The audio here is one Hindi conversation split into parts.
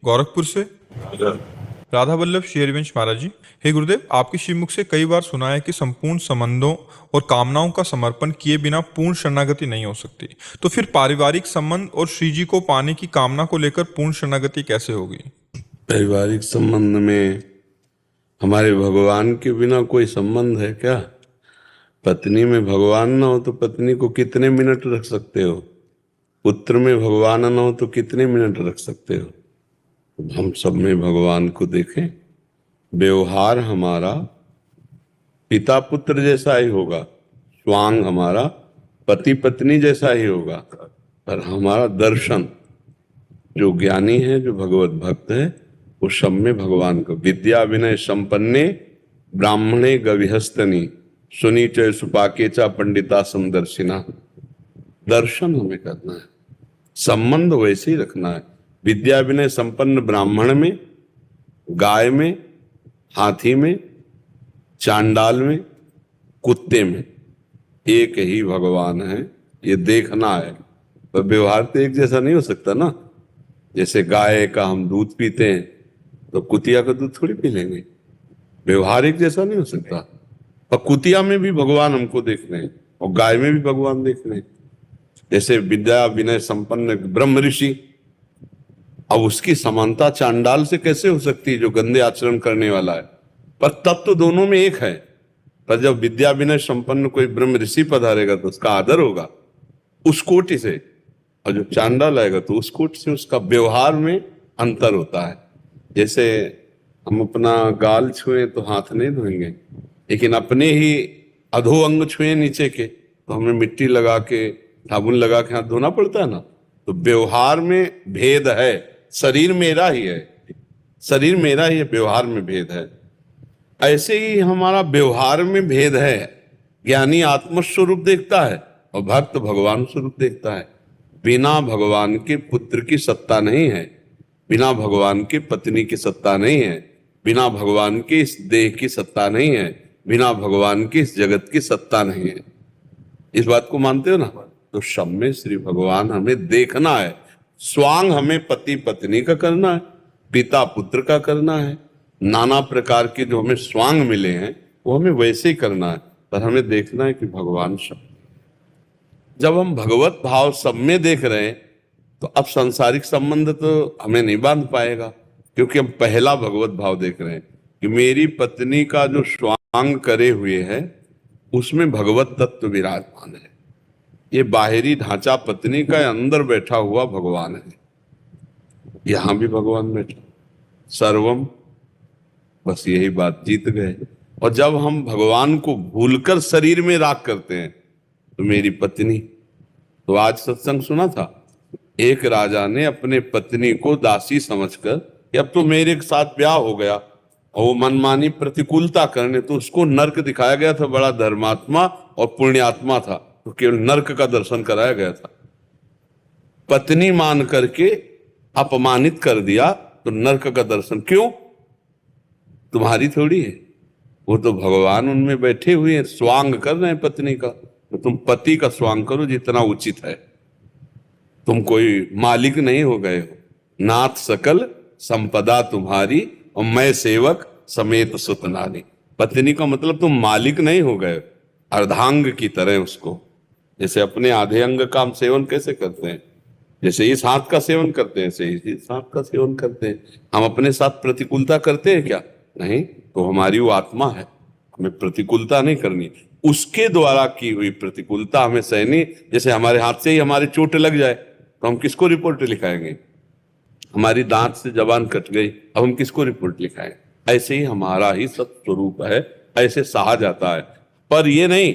गोरखपुर से राधा वल्लभ शेरवंश महाराज जी। हे गुरुदेव, आपके श्रीमुख से कई बार सुना है कि संपूर्ण संबंधों और कामनाओं का समर्पण किए बिना पूर्ण शरणागति नहीं हो सकती। तो फिर पारिवारिक संबंध और श्री जी को पाने की कामना को लेकर पूर्ण शरणागति कैसे होगी? पारिवारिक संबंध में हमारे भगवान के बिना कोई संबंध है क्या? पत्नी में भगवान ना हो तो पत्नी को कितने मिनट रख सकते हो? पुत्र में भगवान ना हो तो कितने मिनट रख सकते हो? हम सब में भगवान को देखें। व्यवहार हमारा पिता पुत्र जैसा ही होगा, स्वांग हमारा पति पत्नी जैसा ही होगा, पर हमारा दर्शन, जो ज्ञानी है, जो भगवत भक्त है, वो सब में भगवान को। विद्या विनय संपन्ने ब्राह्मणे गविहस्तनी सुनी च सुपाके चा पंडिता समदर्शिना। दर्शन हमें करना है, संबंध वैसे ही रखना है। विद्या विनय संपन्न ब्राह्मण में, गाय में, हाथी में, चांडाल में, कुत्ते में एक ही भगवान है, ये देखना है। पर व्यवहार तो एक जैसा नहीं हो सकता ना। जैसे गाय का हम दूध पीते हैं तो कुतिया का दूध थोड़ी पी लेंगे। व्यवहार एक जैसा नहीं हो सकता। और कुतिया में भी भगवान हमको देख रहे हैं और गाय में भी भगवान देख रहे हैं। जैसे विद्या विनय संपन्न ब्रह्म ऋषि, अब उसकी समानता चांडाल से कैसे हो सकती है जो गंदे आचरण करने वाला है? पर तत्व तो दोनों में एक है। पर जब विद्या विनय संपन्न कोई ब्रह्म ऋषि पधारेगा तो उसका आदर होगा उस कोटि से, और जो चांडाल आएगा तो उस कोटि से। उसका व्यवहार में अंतर होता है। जैसे हम अपना गाल छुए तो हाथ नहीं धोएंगे, लेकिन अपने ही अधो अंग छुए नीचे के तो हमें मिट्टी लगा के, साबुन लगा के हाथ धोना पड़ता है ना। तो व्यवहार में भेद है। शरीर मेरा ही है, शरीर मेरा ही है, व्यवहार में भेद है। ऐसे ही हमारा व्यवहार में भेद है। ज्ञानी आत्म स्वरूप देखता है और भक्त भगवान स्वरूप देखता है। बिना भगवान के पुत्र की सत्ता नहीं है, बिना भगवान के पत्नी की सत्ता नहीं है, बिना भगवान के इस देह की सत्ता नहीं है, बिना भगवान की इस जगत की सत्ता नहीं है। इस बात को मानते हो ना? तो सब में श्री भगवान हमें देखना है। स्वांग हमें पति पत्नी का करना है, पिता पुत्र का करना है। नाना प्रकार के जो हमें स्वांग मिले हैं वो हमें वैसे ही करना है, पर हमें देखना है कि भगवान सब। जब हम भगवत भाव सब में देख रहे हैं तो अब सांसारिक संबंध तो हमें नहीं बांध पाएगा, क्योंकि हम पहला भगवत भाव देख रहे हैं कि मेरी पत्नी का जो स्वांग करे हुए है उसमें भगवत तत्व विराजमान है। ये बाहरी ढांचा पत्नी का, अंदर बैठा हुआ भगवान है। यहां भी भगवान बैठा सर्वम, बस यही बात जीत गए। और जब हम भगवान को भूलकर शरीर में राग करते हैं तो मेरी पत्नी, तो आज सत्संग सुना था, एक राजा ने अपने पत्नी को दासी समझकर कि अब तो मेरे साथ ब्याह हो गया, और वो मनमानी प्रतिकूलता करने, तो उसको नरक दिखाया गया था। बड़ा धर्मात्मा और पुण्यात्मा था, तो केवल नरक का दर्शन कराया गया था। पत्नी मान करके अपमानित कर दिया तो नरक का दर्शन क्यों? तुम्हारी थोड़ी है, वो तो भगवान उनमें बैठे हुए हैं, स्वांग कर रहे हैं पत्नी का। तो तुम पति का स्वांग करो जितना उचित है। तुम कोई मालिक नहीं हो गए हो। नाथ सकल संपदा तुम्हारी और मैं सेवक समेत सुत नारी। पत्नी का मतलब तुम मालिक नहीं हो गए, अर्धांग की तरह उसको। जैसे अपने आधे अंग का हम सेवन कैसे करते हैं, जैसे इस हाथ का सेवन करते हैं, ऐसे इस हाथ का सेवन करते हैं। हम अपने साथ प्रतिकूलता करते हैं क्या? नहीं। तो हमारी वो आत्मा है, हमें प्रतिकूलता नहीं करनी। उसके द्वारा की हुई प्रतिकूलता हमें सहनी। जैसे हमारे हाथ से ही हमारे चोट लग जाए तो हम किसको रिपोर्ट लिखाएंगे? हमारी दांत से जबान कट गई, अब हम किसको रिपोर्ट लिखाएं? ऐसे ही हमारा ही सत्स्वरूप है, ऐसे सहा जाता है। पर ये नहीं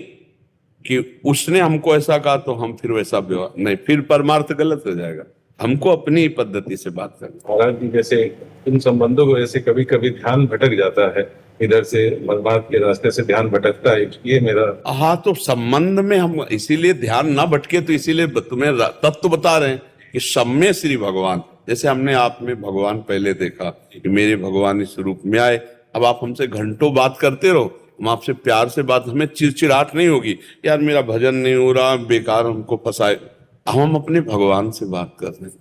कि उसने हमको ऐसा कहा तो हम फिर वैसा व्यवहार नहीं, फिर परमार्थ गलत हो जाएगा। हमको अपनी पद्धति से बात करनी। महाराज जी, जैसे इन संबंधों को जैसे कभी कभी ध्यान भटक जाता है, इधर से परमार्थ के रास्ते से ध्यान भटकता है, ये मेरा। हाँ, तो संबंध में हम इसीलिए ध्यान ना भटके, तो इसीलिए तुम्हें तत्व बता रहे हैं कि सब में श्री भगवान। जैसे हमने आप में भगवान पहले देखा कि मेरे भगवान इस रूप में आए। अब आप हमसे घंटों बात करते रहो, हम आपसे प्यार से बात, हमें चिड़चिड़ाहट नहीं होगी, यार मेरा भजन नहीं हो रहा, बेकार हमको फंसाए। हम अपने भगवान से बात कर रहे हैं।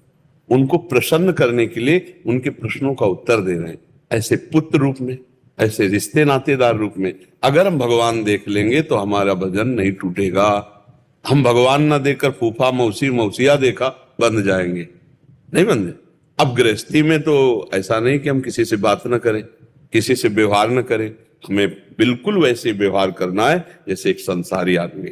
उनको प्रसन्न करने के लिए उनके प्रश्नों का उत्तर दे रहे हैं, ऐसे पुत्र रूप में, ऐसे रिश्ते नातेदार रूप में। अगर हम भगवान देख लेंगे तो हमारा भजन नहीं टूटेगा। हम भगवान ना देखकर फूफा मौसी मौसिया देखा बंद जाएंगे, नहीं बंदे। अब गृहस्थी में तो ऐसा नहीं कि हम किसी से बात ना करें, किसी से व्यवहार न करें, हमें बिल्कुल वैसे व्यवहार करना है जैसे एक संसारी आदमी।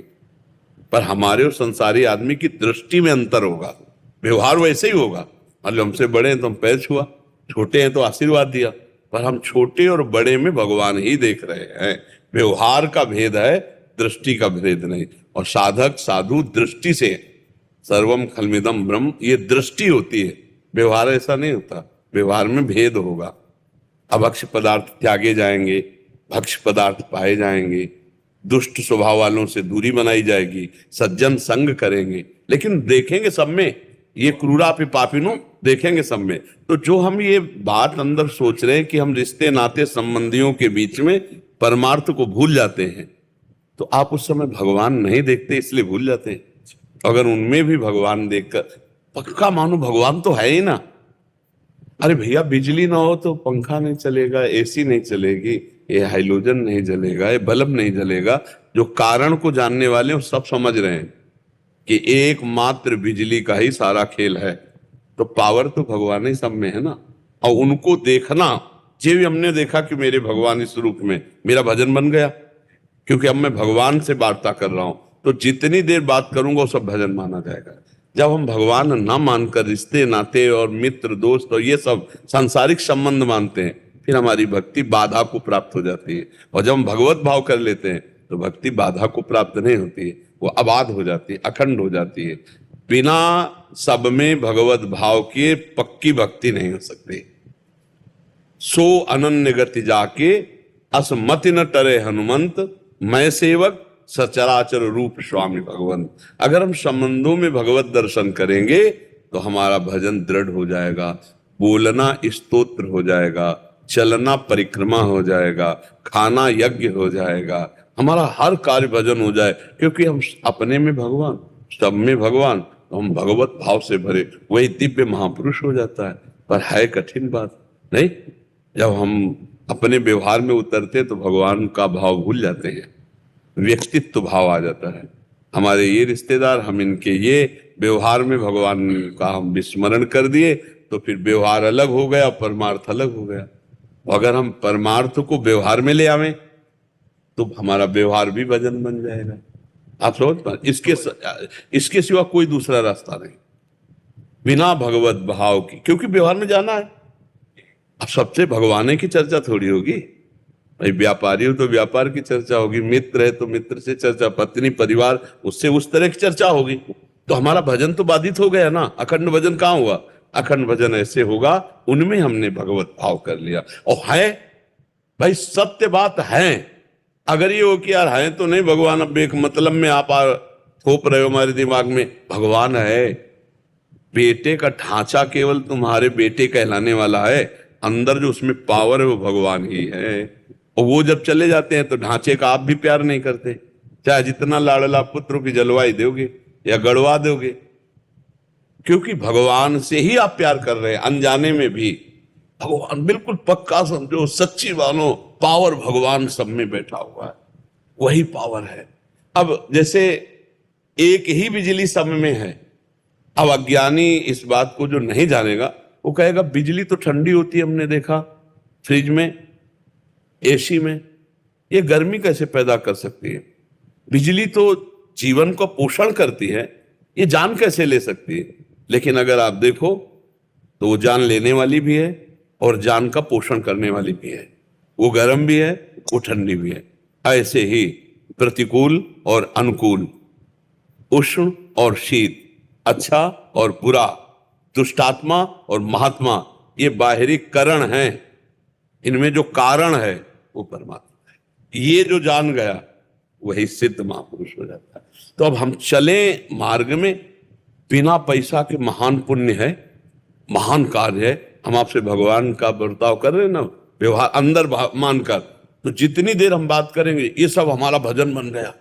पर हमारे और संसारी आदमी की दृष्टि में अंतर होगा, व्यवहार वैसे ही होगा। मतलब हमसे बड़े हैं तो हम पैर छुआ, छोटे हैं तो आशीर्वाद दिया, पर हम छोटे और बड़े में भगवान ही देख रहे हैं। व्यवहार का भेद है, दृष्टि का भेद नहीं। और साधक साधु दृष्टि से, सर्वम खलमिदम ब्रह्म, ये दृष्टि होती है, व्यवहार ऐसा नहीं होता। व्यवहार में भेद होगा। अभक्ष्य पदार्थ त्यागे जाएंगे, भक्ष्य पदार्थ पाए जाएंगे, दुष्ट स्वभाव वालों से दूरी बनाई जाएगी, सज्जन संग करेंगे, लेकिन देखेंगे सब में ये क्रूरा पापिनो, देखेंगे सब में। तो जो हम ये बात अंदर सोच रहे हैं कि हम रिश्ते नाते संबंधियों के बीच में परमार्थ को भूल जाते हैं, तो आप उस समय भगवान नहीं देखते इसलिए भूल जाते हैं। अगर उनमें भी भगवान देखकर पक्का मानो भगवान तो है ही ना। अरे भैया बिजली ना हो तो पंखा नहीं चलेगा, एसी नहीं चलेगी, ये हाइड्रोजन नहीं जलेगा, ये बल्ब नहीं जलेगा। जो कारण को जानने वाले वो सब समझ रहे हैं कि एकमात्र बिजली का ही सारा खेल है। तो पावर तो भगवान ही सब में है ना। और उनको देखना, ये भी हमने देखा कि मेरे भगवान इस रूप में, मेरा भजन बन गया, क्योंकि अब मैं भगवान से वार्ता कर रहा हूं। तो जितनी देर बात करूंगा वो सब भजन माना जाएगा। जब हम भगवान ना मानकर रिश्ते नाते और मित्र दोस्त और ये सब सांसारिक संबंध मानते हैं, फिर हमारी भक्ति बाधा को प्राप्त हो जाती है। और जब हम भगवत भाव कर लेते हैं तो भक्ति बाधा को प्राप्त नहीं होती है, वो अबाध हो जाती है, अखंड हो जाती है। बिना सब में भगवत भाव के पक्की भक्ति नहीं हो सकती। सो अनन्य गति जाके असमति न टरे हनुमंत, मैं सेवक सचराचर रूप स्वामी भगवंत। अगर हम संबंधों में भगवत दर्शन करेंगे तो हमारा भजन दृढ़ हो जाएगा, बोलना स्तोत्र हो जाएगा, चलना परिक्रमा हो जाएगा, खाना यज्ञ हो जाएगा, हमारा हर कार्य भजन हो जाए। क्योंकि हम अपने में भगवान, सब में भगवान, तो हम भगवत भाव से भरे, वही दिव्य महापुरुष हो जाता है। पर है कठिन बात नहीं, जब हम अपने व्यवहार में उतरते तो भगवान का भाव भूल जाते हैं, व्यक्तित्व भाव आ जाता है। हमारे ये रिश्तेदार, हम इनके ये व्यवहार में भगवान का हम विस्मरण कर दिए तो फिर व्यवहार अलग हो गया, परमार्थ अलग हो गया। अगर हम परमार्थ को व्यवहार में ले आवे तो हमारा व्यवहार भी भजन बन जाएगा। आप समझ पा, इसके सिवा कोई दूसरा रास्ता नहीं बिना भगवत भाव की, क्योंकि व्यवहार में जाना है। अब सबसे भगवान की चर्चा थोड़ी होगी भाई, व्यापारी हो तो व्यापार की चर्चा होगी, मित्र है तो मित्र से चर्चा, पत्नी परिवार उससे उस तरह की चर्चा होगी। तो हमारा भजन तो बाधित हो गया ना। अखंड भजन कहाँ हुआ? अखंड भजन ऐसे होगा उनमें हमने भगवत भाव कर लिया। और है भाई, सत्य बात है। अगर ये हो कि यार है तो नहीं भगवान, अब एक मतलब में आप थोप रहे हो हमारे दिमाग में, भगवान है। बेटे का ढांचा केवल तुम्हारे बेटे कहलाने वाला है, अंदर जो उसमें पावर है वो भगवान ही है। और वो जब चले जाते हैं तो ढांचे का आप भी प्यार नहीं करते, चाहे जितना लाड़ला पुत्र की जलवाई दोगे या गड़वा दोगे, क्योंकि भगवान से ही आप प्यार कर रहे हैं। अनजाने में भी भगवान बिल्कुल पक्का समझो, सच्ची मानो, पावर भगवान सब में बैठा हुआ है, वही पावर है। अब जैसे एक ही बिजली सब में है, अब अज्ञानी इस बात को जो नहीं जानेगा वो कहेगा बिजली तो ठंडी होती है, हमने देखा फ्रिज में, एसी में, ये गर्मी कैसे पैदा कर सकती है? बिजली तो जीवन को पोषण करती है, ये जान कैसे ले सकती है? लेकिन अगर आप देखो तो वो जान लेने वाली भी है और जान का पोषण करने वाली भी है। वो गर्म भी है, वो ठंडी भी है। ऐसे ही प्रतिकूल और अनुकूल, उष्ण और शीत, अच्छा और बुरा, दुष्टात्मा और महात्मा, ये बाहरी करण हैं। इनमें जो कारण है वो परमात्मा है। ये जो जान गया वही सिद्ध महापुरुष हो जाता है। तो अब हम चले मार्ग में, बिना पैसा के महान पुण्य है, महान कार्य है। हम आपसे भगवान का बर्ताव कर रहे हैं ना, व्यवहार अंदर मानकर, तो जितनी देर हम बात करेंगे ये सब हमारा भजन बन गया।